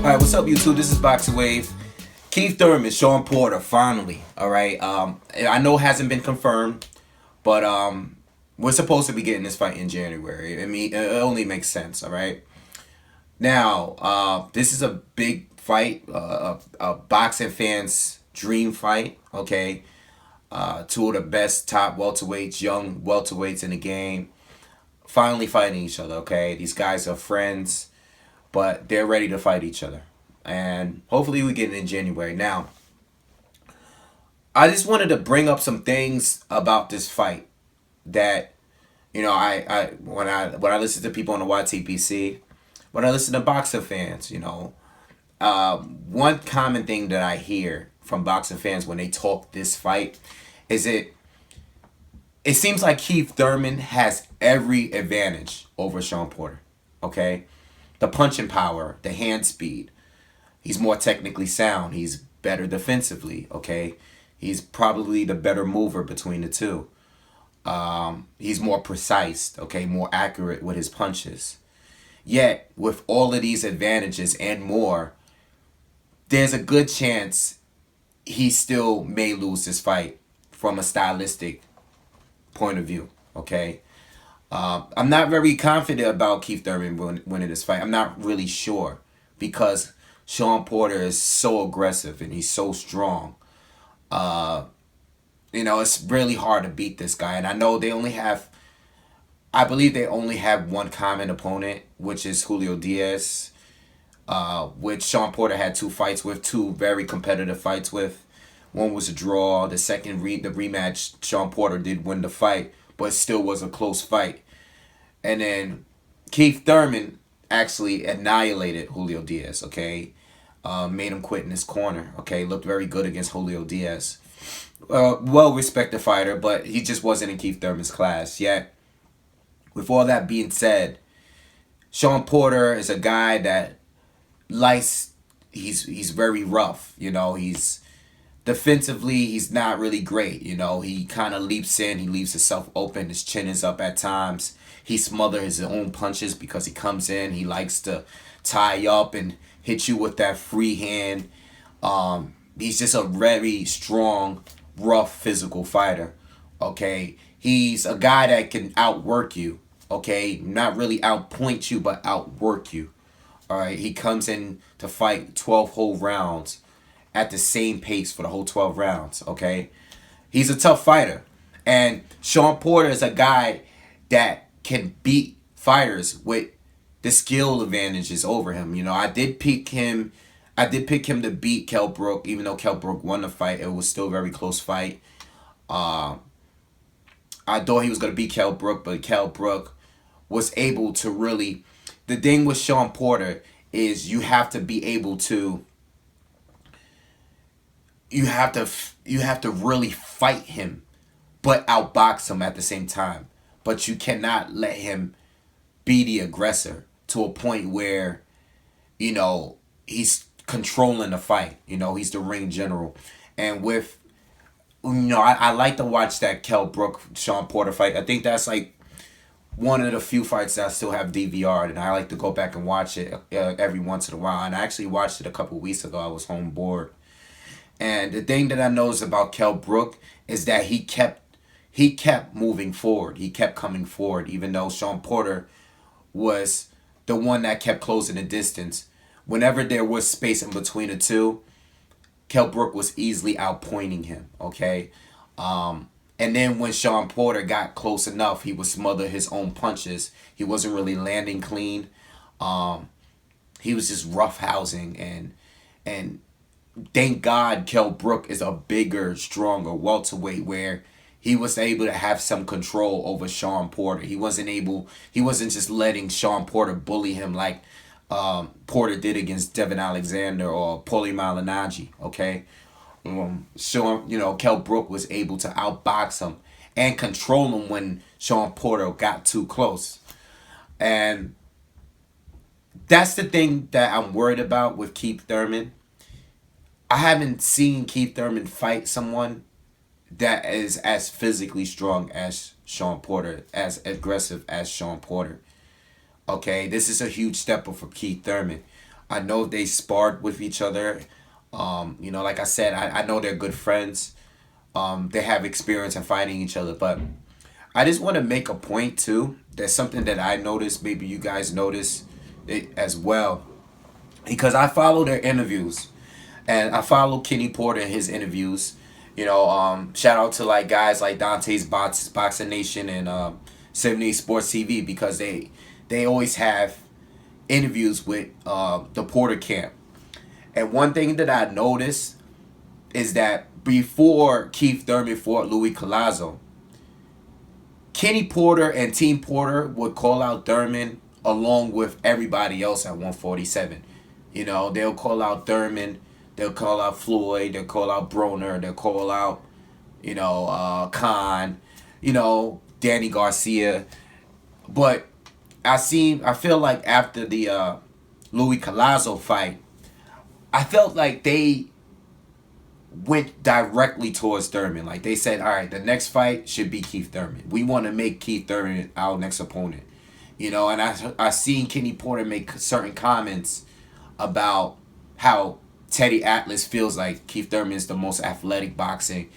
Alright, what's up YouTube? This is BoxingWave. Keith Thurman, Shawn Porter, finally. Alright. I know it hasn't been confirmed, but we're supposed to be getting this fight in January. I mean, it only makes sense, alright? Now, this is a big fight, a boxing fans' dream fight, okay? Two of the best top welterweights, young welterweights in the game, finally fighting each other, okay? These guys are friends, but they're ready to fight each other. And hopefully we get it in January. Now, I just wanted to bring up some things about this fight that, you know, when I listen to people on the YTPC, when I listen to boxing fans, you know, one common thing that I hear from boxing fans when they talk this fight is it seems like Keith Thurman has every advantage over Shawn Porter. Okay? The punching power, the hand speed. He's more technically sound. He's better defensively. Okay? He's probably the better mover between the two. He's more precise. Okay? More accurate with his punches. Yet, with all of these advantages and more, there's a good chance he still may lose this fight from a stylistic point of view. Okay? I'm not very confident about Keith Thurman winning this fight. I'm not really sure because Shawn Porter is so aggressive and he's so strong. You know, it's really hard to beat this guy. And I know I believe they only have one common opponent, which is Julio Diaz, which Shawn Porter had two very competitive fights with. One was a draw. The second the rematch, Shawn Porter did win the fight, but it still was a close fight. And then Keith Thurman actually annihilated Julio Diaz, okay? Made him quit in his corner, okay? Looked very good against Julio Diaz. Well-respected fighter, but he just wasn't in Keith Thurman's class. Yet, with all that being said, Shawn Porter is a guy that he's very rough, you know, he's defensively, he's not really great, you know, he kind of leaps in, he leaves himself open, his chin is up at times, he smothers his own punches because he comes in, he likes to tie up and hit you with that free hand. He's just a very strong, rough, physical fighter, okay? He's a guy that can outwork you, okay? Not really outpoint you, but outwork you, all right? He comes in to fight 12 whole rounds at the same pace for the whole 12 rounds, okay? He's a tough fighter. And Shawn Porter is a guy that can beat fighters with the skill advantages over him. You know, I did pick him to beat Kell Brook, even though Kell Brook won the fight. It was still a very close fight. I thought he was going to beat Kell Brook, but Kell Brook was able to really... The thing with Shawn Porter is you have to be able to... You have to really fight him, but outbox him at the same time. But you cannot let him be the aggressor to a point where, you know, he's controlling the fight. You know, he's the ring general. And with, you know, I like to watch that Kell Brook Shawn Porter fight. I think that's like one of the few fights that I still have DVR'd, and I like to go back and watch it every once in a while. And I actually watched it a couple weeks ago. I was home bored. And the thing that I noticed about Kell Brook is that he kept moving forward. He kept coming forward, even though Shawn Porter was the one that kept closing the distance. Whenever there was space in between the two, Kell Brook was easily outpointing him, okay? And then when Shawn Porter got close enough, he would smother his own punches. He wasn't really landing clean. He was just roughhousing, and thank God Kell Brook is a bigger, stronger welterweight where he was able to have some control over Shawn Porter. He wasn't just letting Shawn Porter bully him like Porter did against Devin Alexander or Paulie Malignaggi, okay? Shawn, you know, Kell Brook was able to outbox him and control him when Shawn Porter got too close. And that's the thing that I'm worried about with Keith Thurman. I haven't seen Keith Thurman fight someone that is as physically strong as Shawn Porter, as aggressive as Shawn Porter. Okay, this is a huge step up for Keith Thurman. I know they sparred with each other. Like I said, I know they're good friends. They have experience in fighting each other, but I just want to make a point too. There's something that I noticed. Maybe you guys notice it as well, because I follow their interviews, and I follow Kenny Porter in his interviews. Shout out to like guys like Dante's Boxing Nation and 78 Sports TV, because they always have interviews with the Porter camp. And one thing that I noticed is that before Keith Thurman fought Louis Collazo, Kenny Porter and Team Porter would call out Thurman along with everybody else at 147. They'll call out Thurman, they'll call out Floyd, they'll call out Broner, they'll call out, Khan, Danny Garcia. But I feel like after the Louis Collazo fight, I felt like they went directly towards Thurman. Like they said, all right, the next fight should be Keith Thurman. We want to make Keith Thurman our next opponent. And I seen Kenny Porter make certain comments about how Teddy Atlas feels like Keith Thurman is the most athletic boxing.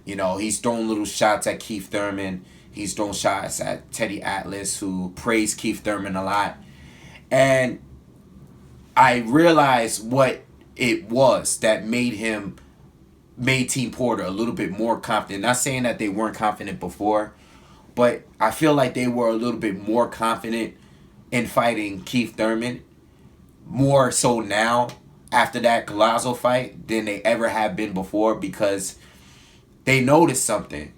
He's throwing little shots at Keith Thurman. He's throwing shots at Teddy Atlas, who praised Keith Thurman a lot. And I realized what it was that made Team Porter a little bit more confident. Not saying that they weren't confident before, but I feel like they were a little bit more confident in fighting Keith Thurman, more so now after that Collazo fight than they ever have been before, because they noticed something.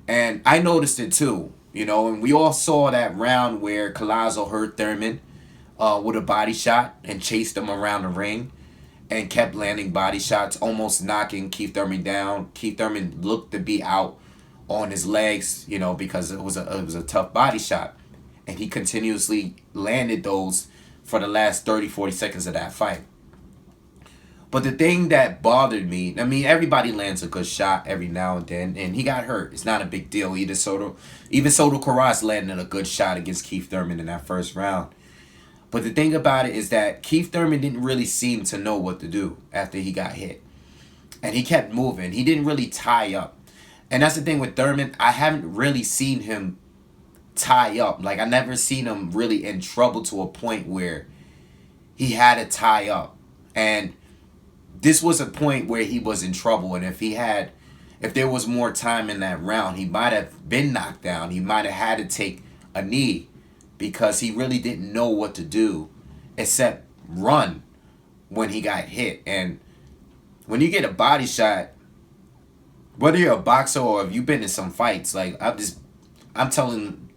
And I noticed it too, and we all saw that round where Collazo hurt Thurman with a body shot and chased him around the ring and kept landing body shots, almost knocking Keith Thurman down. Keith Thurman looked to be out on his legs, because it was a tough body shot. And he continuously landed those for the last 30, 40 seconds of that fight. But the thing that bothered me, I mean, everybody lands a good shot every now and then, and he got hurt. It's not a big deal. Even Soto Karass landed a good shot against Keith Thurman in that first round. But the thing about it is that Keith Thurman didn't really seem to know what to do after he got hit. And he kept moving. He didn't really tie up. And that's the thing with Thurman. I haven't really seen him tie up. Like, I never seen him really in trouble to a point where he had to tie up. And this was a point where he was in trouble. And if there was more time in that round, he might have been knocked down. He might have had to take a knee, because he really didn't know what to do except run when he got hit. And when you get a body shot, whether you're a boxer or if you've been in some fights, like I'm talking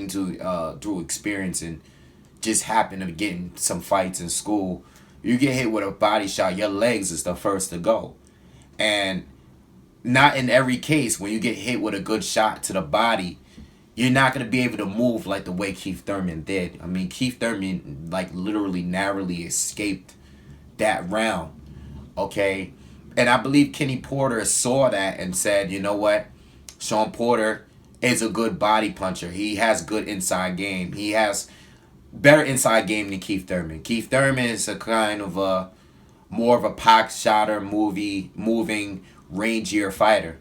to through experience and just happen to get in some fights in school. You get hit with a body shot, your legs is the first to go. And not in every case, when you get hit with a good shot to the body, you're not going to be able to move like the way Keith Thurman did. I mean, Keith Thurman, like, literally narrowly escaped that round, okay? And I believe Kenny Porter saw that and said, you know what? Shawn Porter is a good body puncher. He has good inside game. He has better inside game than Keith Thurman. Keith Thurman is a kind of a more of a pock shotter, moving, rangier fighter.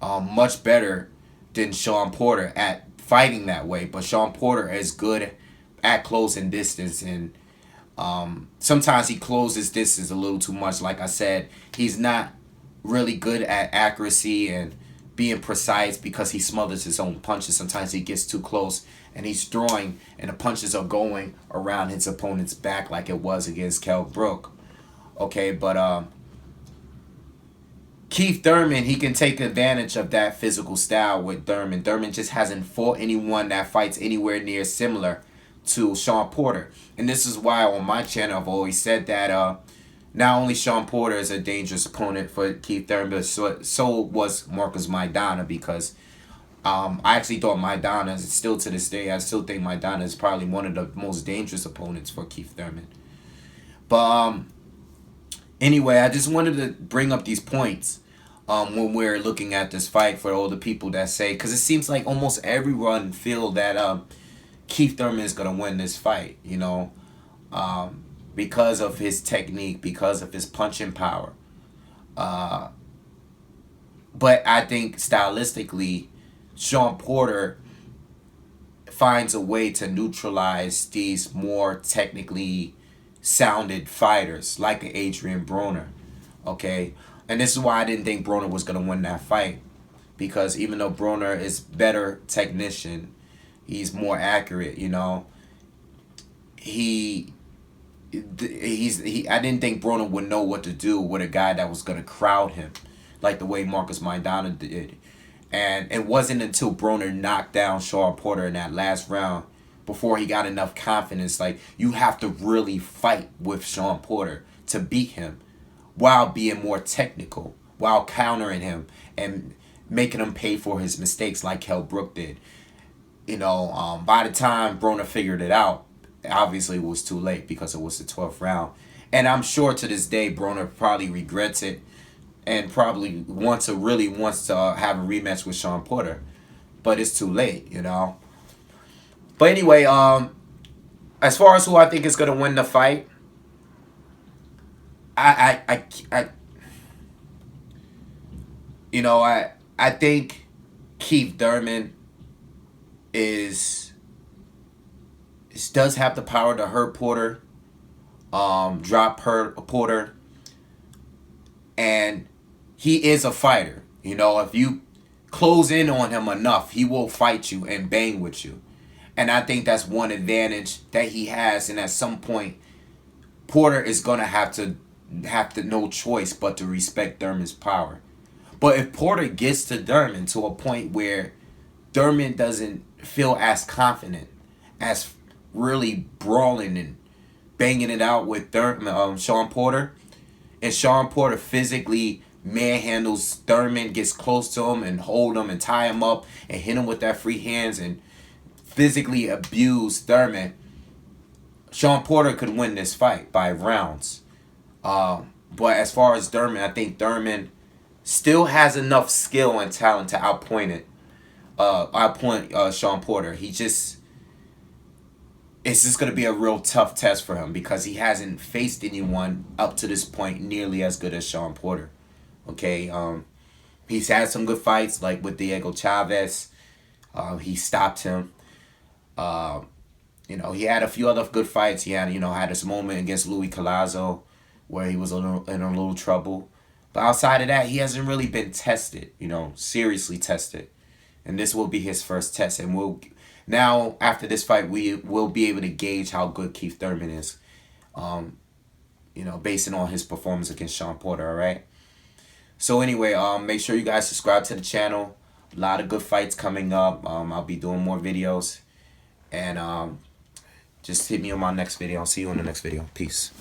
Much better than Shawn Porter at fighting that way. But Shawn Porter is good at closing distance, and sometimes he closes distance a little too much. Like I said, he's not really good at accuracy and being precise, because he smothers his own punches. Sometimes he gets too close and he's throwing and the punches are going around his opponent's back, like it was against Kell Brook. Okay, but Keith Thurman, he can take advantage of that physical style with Thurman. Thurman just hasn't fought anyone that fights anywhere near similar to Shawn Porter. And this is why on my channel I've always said that not only Shawn Porter is a dangerous opponent for Keith Thurman, but so was Marcus Maidana, because I actually thought Maidana, still to this day, I still think Maidana is probably one of the most dangerous opponents for Keith Thurman. But anyway, I just wanted to bring up these points when we're looking at this fight, for all the people that say, because it seems like almost everyone feel that Keith Thurman is going to win this fight, you know. because of his technique, because of his punching power. But I think stylistically, Shawn Porter finds a way to neutralize these more technically sounded fighters like an Adrian Broner. Okay? And this is why I didn't think Broner was going to win that fight. Because even though Broner is better technician, he's more accurate, you know. I didn't think Broner would know what to do with a guy that was going to crowd him like the way Marcus Maidana did. And it wasn't until Broner knocked down Shawn Porter in that last round before he got enough confidence. Like, you have to really fight with Shawn Porter to beat him while being more technical, while countering him and making him pay for his mistakes like Kell Brook did. You know, by the time Broner figured it out, obviously it was too late because it was the 12th round. And I'm sure to this day Broner probably regrets it and probably wants to have a rematch with Shawn Porter. But it's too late, you know. But anyway, as far as who I think is going to win the fight, you know, I think Keith Thurman does have the power to hurt Porter, drop Porter, and he is a fighter. You know, if you close in on him enough, he will fight you and bang with you. And I think that's one advantage that he has. And at some point, Porter is going to have to no choice but to respect Thurman's power. But if Porter gets to Thurman to a point where Thurman doesn't feel as confident as really brawling and banging it out with Shawn Porter, and Shawn Porter physically manhandles Thurman, gets close to him and hold him and tie him up and hit him with that free hands and physically abuse Thurman, Shawn Porter could win this fight by rounds. But as far as Thurman, I think Thurman still has enough skill and talent to outpoint Shawn Porter. It's just going to be a real tough test for him because he hasn't faced anyone up to this point nearly as good as Shawn Porter. Okay, he's had some good fights like with Diego Chavez. He stopped him. You know, he had a few other good fights. He had, had this moment against Louis Collazo where he was in a little trouble. But outside of that, he hasn't really been tested, seriously tested. And this will be his first test. And now, after this fight, we will be able to gauge how good Keith Thurman is, based on his performance against Shawn Porter, all right? So anyway, make sure you guys subscribe to the channel. A lot of good fights coming up. I'll be doing more videos. And just hit me on my next video. I'll see you in the next video. Peace.